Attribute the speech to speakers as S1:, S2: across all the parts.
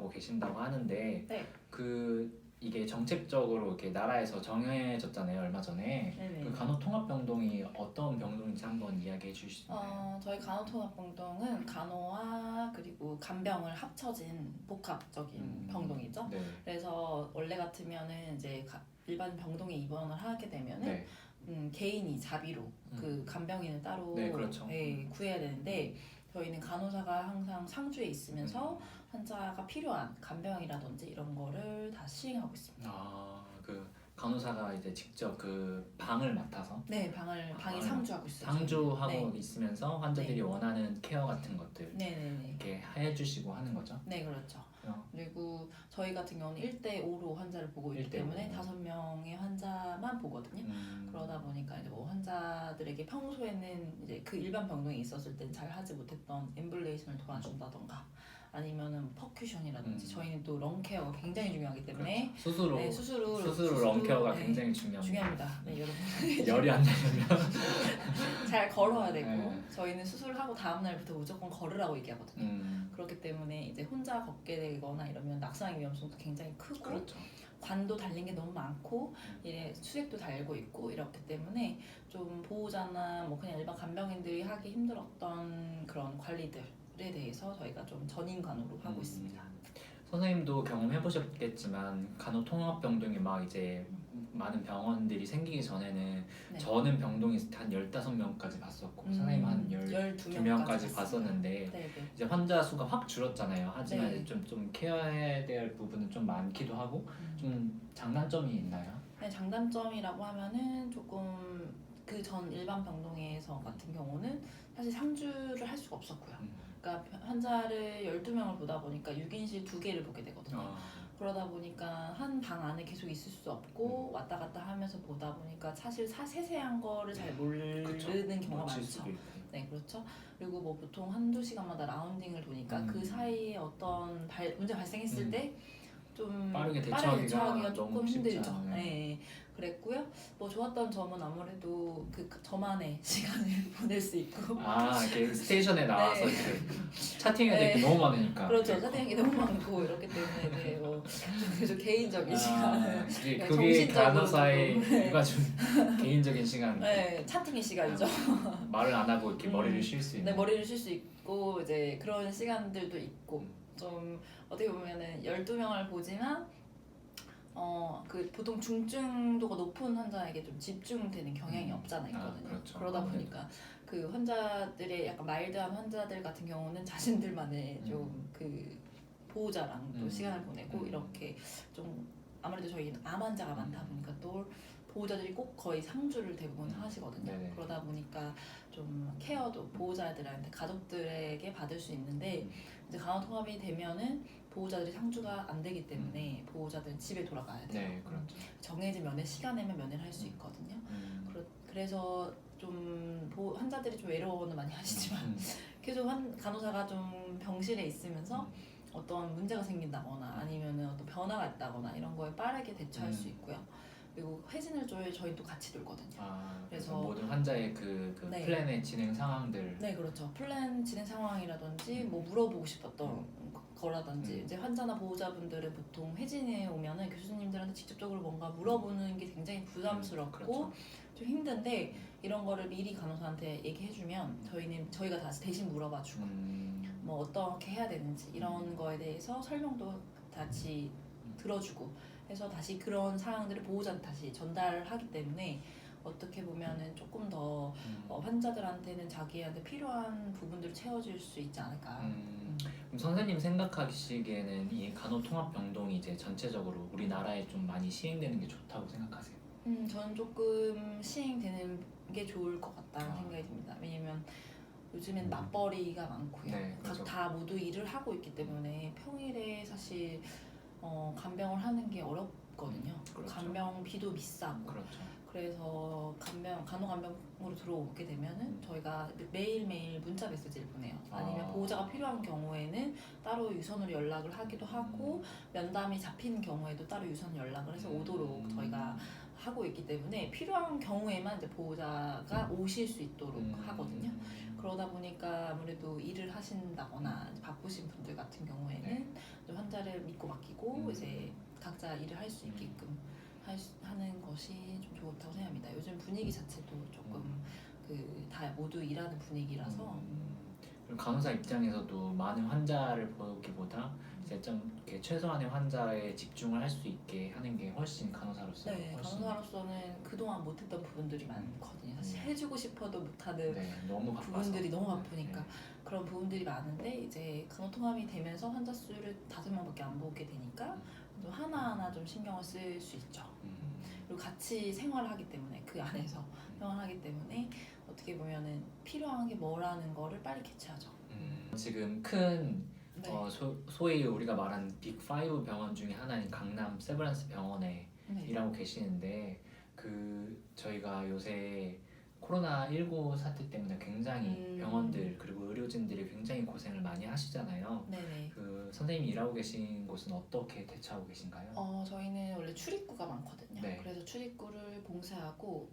S1: 하고 계신다고 하는데
S2: 네.
S1: 이게 정책적으로 이렇게 나라에서 정해졌잖아요, 얼마 전에.
S2: 네네.
S1: 그 간호통합병동이 어떤 병동인지 한번 이야기해 주실 수 있나요?
S2: 저희 간호통합병동은 간호와 그리고 간병을 합쳐진 복합적인 병동이죠.
S1: 네.
S2: 그래서 원래 같으면은 이제 일반 병동에 입원을 하게 되면은
S1: 네.
S2: 개인이 자비로 그 간병인을 따로
S1: 네, 그렇죠.
S2: 구해야 되는데 저희는 간호사가 항상 상주에 있으면서 환자가 필요한 간병이라든지 이런 거를 다 시행하고 있습니다.
S1: 그 간호사가 이제 직접 그 방을 맡아서
S2: 네, 방이 상주하고 있어요.
S1: 상주하고
S2: 네.
S1: 있으면서 환자들이
S2: 네.
S1: 원하는 케어 같은 것들
S2: 네네네.
S1: 이렇게 해주시고 하는 거죠.
S2: 네, 그렇죠.
S1: 어.
S2: 그리고 저희 같은 경우는 1대5로 환자를 보고 있기
S1: 1대5.
S2: 때문에 5명의 환자만 보거든요. 그러다 보니까 이제 뭐 환자들에게 평소에는 이제 그 일반 병동에 있었을 땐 잘 하지 못했던 엠블레이션을 도와준다던가 아니면은 퍼큐션이라든지 저희는 또 런케어가 굉장히 중요하기 때문에
S1: 그렇죠. 수술로
S2: 네,
S1: 런케어가
S2: 네,
S1: 굉장히 중요합니다.
S2: 중요합니다. 네, 여러분.
S1: 열이 안 나려면
S2: 잘 걸어야 되고
S1: 네.
S2: 저희는 수술하고 다음 날부터 무조건 걸으라고 얘기하거든요. 그렇기 때문에 이제 혼자 걷게 되거나 이러면 낙상 위험성도 굉장히 크고
S1: 그렇죠.
S2: 관도 달린 게 너무 많고 이래 수액도 달고 있고 이렇기 때문에 좀 보호자나 뭐 그냥 일반 간병인들이 하기 힘들었던 그런 관리들에 대해서 저희가 좀 전인 간호로 하고 있습니다.
S1: 선생님도 경험해보셨겠지만 간호통합병동이 막 이제 많은 병원들이 생기기 전에는
S2: 네.
S1: 저는 병동이 한 15명까지 봤었고 선생님 한 12명까지 봤었는데
S2: 네네.
S1: 이제 환자 수가 확 줄었잖아요. 하지만
S2: 네.
S1: 좀 케어해야 될 부분은 좀 많기도 하고 좀 장단점이 있나요?
S2: 네, 장단점이라고 하면은 조금 그 전 일반 병동에서 같은 경우는 사실 상주를 할 수가 없었고요. 그러니까 환자를 12명을 보다 보니까 6인실 2개를 보게 되거든요. 그러다 보니까 한 방 안에 계속 있을 수 없고 왔다 갔다 하면서 보다 보니까 사실 세세한 거를 잘 모르는 경우가 많죠. 네, 그렇죠. 그리고 뭐 보통 한두 시간마다 라운딩을 도니까 그 사이에 어떤 문제 발생했을 때 좀
S1: 빠르게
S2: 대처하기가
S1: 대처하기가
S2: 조금
S1: 너무 쉽지
S2: 힘들죠.
S1: 않아요.
S2: 네, 그랬고요. 뭐 좋았던 점은 아무래도 그 저만의 시간을 보낼 수 있고.
S1: 이렇게 스테이션에 나와서
S2: 네.
S1: 이렇게 차팅해야 될 게 너무 많으니까.
S2: 그렇죠. 차팅이 너무 많고 이렇기 때문에 네, 뭐 좀 개인적인 시간을
S1: 그게
S2: 정신적으로
S1: 간호사의
S2: 조금, 네.
S1: 누가 좀 개인적인 시간.
S2: 네, 차팅의 시간이죠.
S1: 말을 안 하고 이렇게 머리를 쉴 수 있는.
S2: 네, 머리를 쉴 수 있고 이제 그런 시간들도 있고 좀 어떻게 보면은 12명을 보지만 그 보통 중증도가 높은 환자에게 좀 집중되는 경향이 없잖아 있거든요.
S1: 그렇죠.
S2: 그러다 보니까 그 환자들의 약간 마일드한 환자들 같은 경우는 자신들만의 좀 그 보호자랑 또 시간을 보내고 이렇게 좀 아무래도 저희는 암 환자가 많다 보니까 또 보호자들이 꼭 거의 상주를 대부분 하시거든요.
S1: 네네.
S2: 그러다 보니까 좀 케어도 보호자들한테 가족들에게 받을 수 있는데 이제 간호통합이 되면은 보호자들이 상주가 안 되기 때문에 보호자들은 집에 돌아가야 돼요.
S1: 네, 그렇죠.
S2: 정해진 면회 시간에만 면회를 할 수 있거든요. 그래서 좀 환자들이 좀 외로워는 많이 하시지만 계속 간호사가 좀 병실에 있으면서 어떤 문제가 생긴다거나 아니면은 어떤 변화가 있다거나 이런 거에 빠르게 대처할 수 있고요. 그리고 회진을 저희 또 같이 돌거든요.
S1: 그래서 모든 환자의 그
S2: 네.
S1: 플랜의 진행 상황들.
S2: 네, 그렇죠. 플랜 진행 상황이라든지 뭐 물어보고 싶었던 거라든지 이제 환자나 보호자분들은 보통 회진에 오면은 교수님들한테 직접적으로 뭔가 물어보는 게 굉장히 부담스럽고
S1: 그렇죠.
S2: 좀 힘든데 이런 거를 미리 간호사한테 얘기해주면 저희가 다시 대신 물어봐주고 뭐 어떻게 해야 되는지 이런 거에 대해서 설명도 같이 들어주고 해서 다시 그런 사항들을 보호자한테 다시 전달하기 때문에 어떻게 보면은 조금 더 환자들한테는 자기한테 필요한 부분들을 채워줄 수 있지 않을까.
S1: 그럼 선생님 생각하시기에는 이 간호통합병동이 이제 전체적으로 우리나라에 좀 많이 시행되는 게 좋다고 생각하세요?
S2: 저는 조금 시행되는 게 좋을 것 같다는 생각이 듭니다. 왜냐면 요즘엔 맞벌이가 많고요.
S1: 네, 그렇죠.
S2: 다 모두 일을 하고 있기 때문에 평일에 사실 간병을 하는 게 어렵거든요.
S1: 그렇죠.
S2: 간병비도 비싸고.
S1: 그렇죠.
S2: 그래서 간호간병으로 들어오게 되면은 저희가 매일매일 문자 메시지를 보내요. 아니면 보호자가 필요한 경우에는 따로 유선으로 연락을 하기도 하고 면담이 잡히는 경우에도 따로 유선 연락을 해서 오도록 저희가 하고 있기 때문에 필요한 경우에만 이제 보호자가 오실 수 있도록 하거든요. 그러다 보니까 아무래도 일을 하신다거나 이제 바쁘신 분들 같은 경우에는 좀 환자를 믿고 맡기고 이제 각자 일을 할 수 있게끔 하는 것이 좀 좋다고 생각합니다. 요즘 분위기 자체도 조금 그 다 모두 일하는 분위기라서
S1: 그리고 간호사 입장에서도 많은 환자를 보기보다 이제 좀 이렇게 최소한의 환자에 집중을 할 수 있게 하는 게 훨씬 간호사로서
S2: 네,
S1: 훨씬
S2: 간호사로서는 그동안 못했던 부분들이 많거든요. 사실 해주고 싶어도 못하는
S1: 너무 바빠서
S2: 부분들이 너무 바쁘니까 그런 부분들이 많은데 이제 간호통합이 되면서 환자 수를 5명밖에 안 보게 되니까 좀 하나하나 좀 신경을 쓸 수 있죠. 그리고 같이 생활을 하기 때문에 그 안에서 생활하기 때문에 어떻게 보면은 필요한 게 뭐라는 거를 빨리 캐치하죠.
S1: 지금 큰
S2: 네.
S1: 소위 우리가 말하는 빅5 병원 중에 하나인 강남 세브란스 병원에
S2: 네.
S1: 일하고 계시는데 그 저희가 요새 코로나19 사태 때문에 굉장히 병원들 그리고 의료진들이 굉장히 고생을 많이 하시잖아요.
S2: 네네.
S1: 그 선생님이 일하고 계신 곳은 어떻게 대처하고 계신가요?
S2: 저희는 원래 출입구가 많거든요.
S1: 네.
S2: 그래서 출입구를 봉쇄하고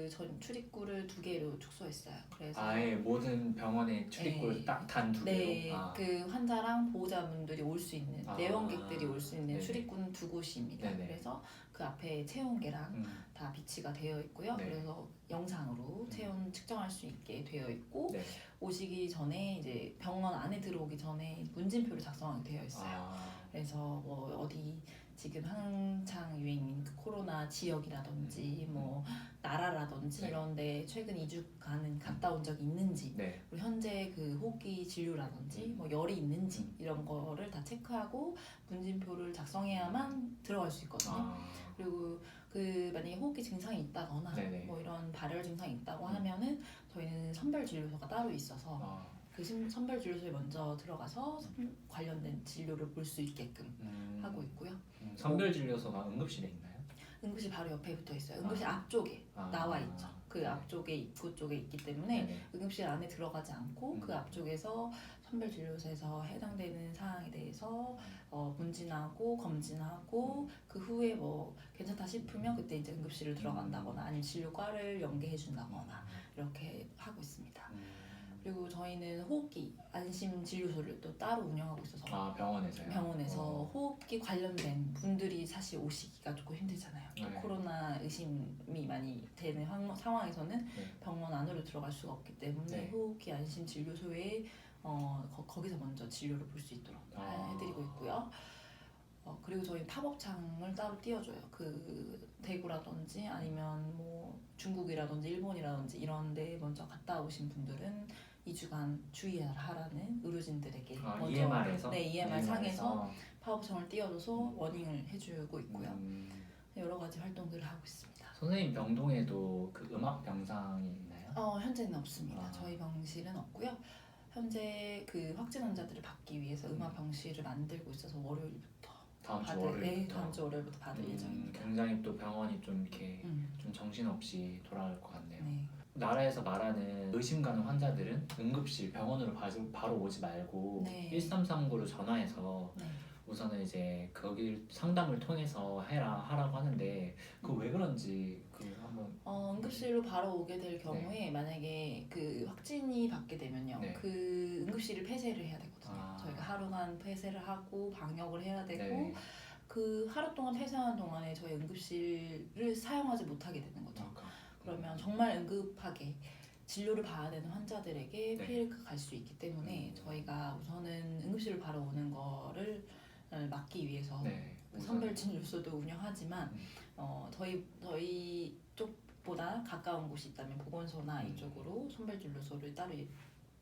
S2: 전 출입구를 2개로 축소했어요. 그래서
S1: 아예 모든 병원의 출입구를
S2: 네.
S1: 딱 단 2개로?
S2: 네, 그 환자랑 보호자분들이 올 수 있는 내원객들이 올 수 있는
S1: 네네.
S2: 출입구는 2곳입니다.
S1: 네네.
S2: 그래서 그 앞에 체온계랑 다 비치가 되어 있고요.
S1: 네.
S2: 그래서 영상으로 체온 측정할 수 있게 되어 있고
S1: 네.
S2: 오시기 전에 이제 병원 안에 들어오기 전에 문진표를 작성하게 되어 있어요. 그래서 뭐 어디 지금 한창 유행인 그 코로나 지역이라든지 뭐 나라라든지
S1: 네.
S2: 이런데 최근 2주간 갔다 온 적이 있는지
S1: 네.
S2: 그리고 현재 그 호흡기 진료라든지 뭐 열이 있는지 이런 거를 다 체크하고 문진표를 작성해야만 들어갈 수 있거든요. 그리고 그 만약에 호흡기 증상이 있다거나
S1: 네네.
S2: 뭐 이런 발열 증상이 있다고 하면은 저희는 선별 진료소가 따로 있어서 그 선별 진료소에 먼저 들어가서 관련된 진료를 볼 수 있게끔 하고 있고요.
S1: 선별 진료소가 응급실에 있나요?
S2: 응급실 바로 옆에 붙어 있어요. 응급실 앞쪽에 나와 있죠. 그 앞쪽에 입구 쪽에 있기 때문에
S1: 네네.
S2: 응급실 안에 들어가지 않고 그 앞쪽에서 선별 진료소에서 해당되는 사항에 대해서 문진하고 검진하고 그 후에 뭐 괜찮다 싶으면 그때 이제 응급실을 들어간다거나 아니면 진료과를 연계해 준다거나 이렇게 하고 있습니다. 그리고 저희는 호흡기 안심 진료소를 또 따로 운영하고 있어서
S1: 병원에서요?
S2: 병원에서 호흡기 관련된 분들이 사실 오시기가 조금 힘들잖아요.
S1: 네.
S2: 코로나 의심이 많이 되는 상황에서는 병원 안으로 들어갈 수가 없기 때문에 호흡기 안심 진료소에 거기서 먼저 진료를 볼 수 있도록 해드리고 있고요. 그리고 저희 팝업창을 따로 띄워줘요. 그 대구라든지 아니면 뭐 중국이라든지 일본이라든지 이런 데 먼저 갔다 오신 분들은 2주간 주의하라는 의료진들에게 먼저
S1: EMR에서?
S2: 네, EMR 상에서 팝업창을 띄워줘서 워닝을 해주고 있고요. 여러 가지 활동들을 하고 있습니다.
S1: 선생님 병동에도 그 음악 병상이 있나요?
S2: 현재는 없습니다. 저희 병실은 없고요. 현재 그 확진 환자들을 받기 위해서 음악 병실을 만들고 있어서 월요일부터
S1: 다음 주 월요일부터?
S2: 다음 주 월요일부터 받을 예정입니다.
S1: 굉장히 또 병원이 좀 이렇게 좀 정신없이 돌아갈 것 같네요.
S2: 네.
S1: 나라에서 말하는 의심 가는 환자들은 응급실 병원으로 바로 오지 말고 1339로 전화해서 우선은 이제 거기 상담을 통해서 하라고 하는데 그 왜 그런지 한번
S2: 응급실로 바로 오게 될 경우에 만약에 그 확진이 받게 되면요 그 응급실을 폐쇄를 해야 되거든요. 저희가 하루간 폐쇄를 하고 방역을 해야 되고 그 하루 동안 폐쇄하는 동안에 저희 응급실을 사용하지 못하게 되는 거죠. 그러면 정말 응급하게 진료를 봐야 되는 환자들에게 피해가 갈 수 있기 때문에 저희가 우선은 응급실을 바로 오는 거를 막기 위해서 선별 진료소도 운영하지만 저희 쪽보다 가까운 곳이 있다면 보건소나 이쪽으로 선별 진료소를 따로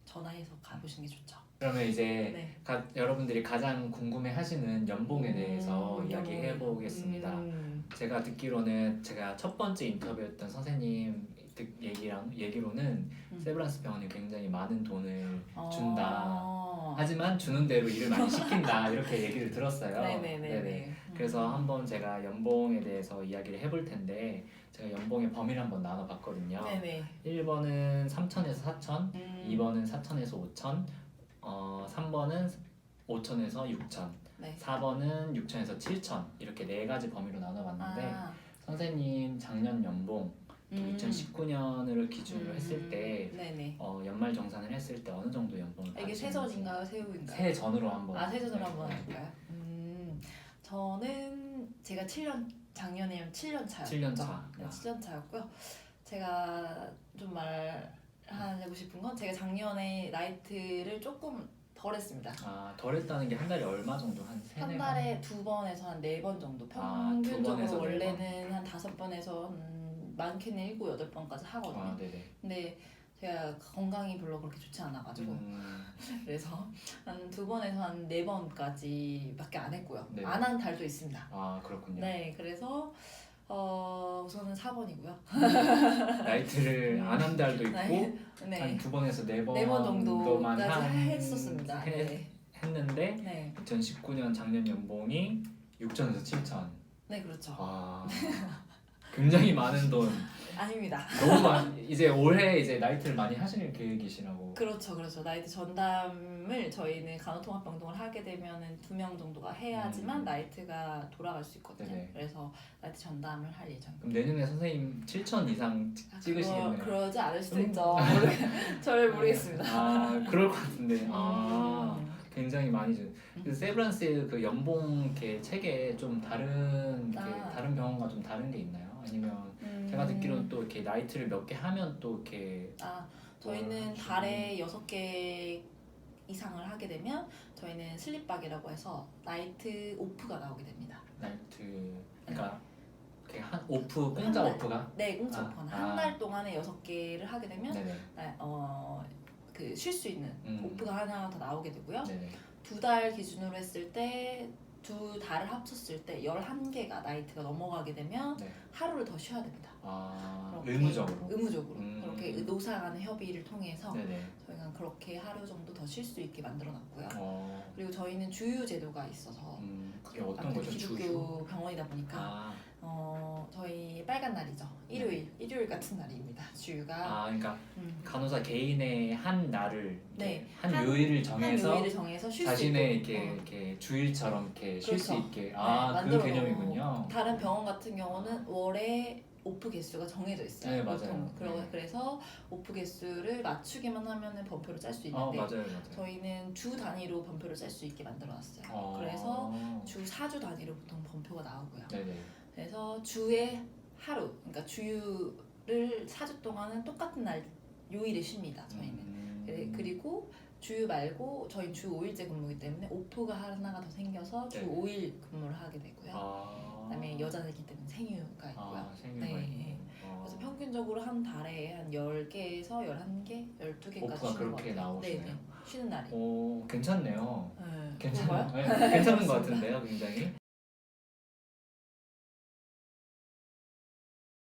S2: 전화해서 가보시는 게 좋죠.
S1: 그러면 이제 여러분들이 가장 궁금해하시는 연봉에 대해서 이야기해 보겠습니다. 제가 듣기로는 제가 첫 번째 인터뷰였던 선생님 얘기로는 세브란스 병원이 굉장히 많은 돈을 준다. 하지만 주는 대로 일을 많이 시킨다 이렇게 얘기를 들었어요. 네네. 그래서 한번 제가 연봉에 대해서 이야기를 해볼 텐데 제가 연봉의 범위를 한번 나눠봤거든요. 1번은 3천에서 4천, 2번은 4천에서 5천, 3번은 5천에서 6천, 4번은 6천에서 7천 이렇게 4가지 범위로 나눠봤는데 선생님 작년 연봉 2019년을 기준으로 했을 때
S2: 네네.
S1: 연말 정산을 했을 때 어느 정도 연봉을
S2: 이게
S1: 받으시는지
S2: 세전인가요, 세후인가요?
S1: 새 전으로 한번
S2: 세전으로
S1: 네.
S2: 한번 할까요? 저는 제가 작년에 7년 차였죠.
S1: 7년 차.
S2: 네, 7년 차였고요. 제가 좀 말하고 싶은 건 제가 작년에 나이트를 조금 덜 했습니다.
S1: 덜 했다는 게 한 달에 얼마 정도? 한
S2: 한 달에 2번에서 한 4번 정도.
S1: 2번에서
S2: 평균적으로
S1: 4번.
S2: 원래는 한 5번에서 많게는 7, 8번까지 하거든요.
S1: 네네.
S2: 근데 제가 건강이 별로 그렇게 좋지 않아가지고 그래서 한 2번에서 한 4번까지 밖에 안 했고요.
S1: 네.
S2: 안 한 달도 있습니다.
S1: 그렇군요.
S2: 네, 그래서 우선은 4번이고요.
S1: 나이트를 안 한 달도 있고
S2: 네.
S1: 한 2번에서 4번
S2: 4번
S1: 정도만
S2: 정도까지 했었습니다.
S1: 했는데
S2: 네.
S1: 2019년 작년 연봉이 6천에서 7천.
S2: 네, 그렇죠.
S1: 굉장히 많은 돈.
S2: 아닙니다.
S1: 너무 이제 올해 이제 나이트를 많이 하시는 계획이시라고.
S2: 그렇죠. 나이트 전담을 저희는 간호통합병동을 하게 되면은 2명 정도가 해야지만 나이트가 돌아갈 수 있거든요.
S1: 네네.
S2: 그래서 나이트 전담을 할 예정입니다.
S1: 그럼 내년에 선생님 7천 이상 찍으시겠네요.
S2: 그러지 않을 수도 있죠. 잘 모르겠습니다.
S1: 그럴 것 같은데. 굉장히 많이 주. 그 세브란스 그 연봉 이렇게 체계 좀 다른 다른 병원과 좀 다른 게 있나요? 아니면 제가 듣기로는 또 이렇게 나이트를 몇 개 하면 또 이렇게
S2: 저희는 달에 6개 이상을 하게 되면 저희는 슬립박이라고 해서 나이트 오프가 나오게 됩니다.
S1: 나이트 그러니까 이렇게 한 오프 공짜 오프가?
S2: 네, 공짜 오프가 한 달 동안에 6개를 하게 되면 그 쉴 수 있는 오프가 하나 더 나오게 되고요.
S1: 네네.
S2: 2달 기준으로 했을 때 2달을 합쳤을 때 11개가 나이트가 넘어가게 되면 하루를 더 쉬어야 됩니다.
S1: 의무적으로?
S2: 의무적으로. 그렇게 노사 간의 협의를 통해서 저희가 그렇게 하루 정도 더 쉴 수 있게 만들어 놨고요. 그리고 저희는 주유 제도가 있어서
S1: 그게 어떤 거죠?
S2: 기독교 병원이다 보니까 저희 빨간 날이죠. 일요일 같은 날입니다. 주유가.
S1: 그러니까 간호사 개인의 한 날을 한 요일을 정해서
S2: 쉴 수
S1: 자신의
S2: 있도록.
S1: 이렇게 주일처럼 이렇게 쉴 수
S2: 그렇죠.
S1: 있게
S2: 만들어
S1: 그 개념이군요.
S2: 다른 병원 같은 경우는 월에 오프 개수가 정해져 있어요.
S1: 네, 맞아요.
S2: 그래서 오프 개수를 맞추기만 하면은 범표를 짤 수 있는데
S1: 맞아요.
S2: 저희는 주 단위로 범표를 짤 수 있게 만들어놨어요. 그래서 주 4주 단위로 보통 범표가 나오고요.
S1: 네네.
S2: 그래서 주에 하루, 그러니까 주유를 4주 동안은 똑같은 날 요일에 쉽니다. 저희는. 그리고 주유 말고 저희 주 5일제 근무이기 때문에 오프가 하나가 더 생겨서 주 5일 근무를 하게 되고요. 그다음에 여자이기 때문에 생유가 있고요.
S1: 생유가 있고.
S2: 그래서 평균적으로 한 달에 한 10개에서 11개, 12개까지
S1: 오프가 그렇게 나오시네요.
S2: 네네. 쉬는 날이.
S1: 괜찮네요.
S2: 네.
S1: 괜찮은 것 같은데요, 굉장히.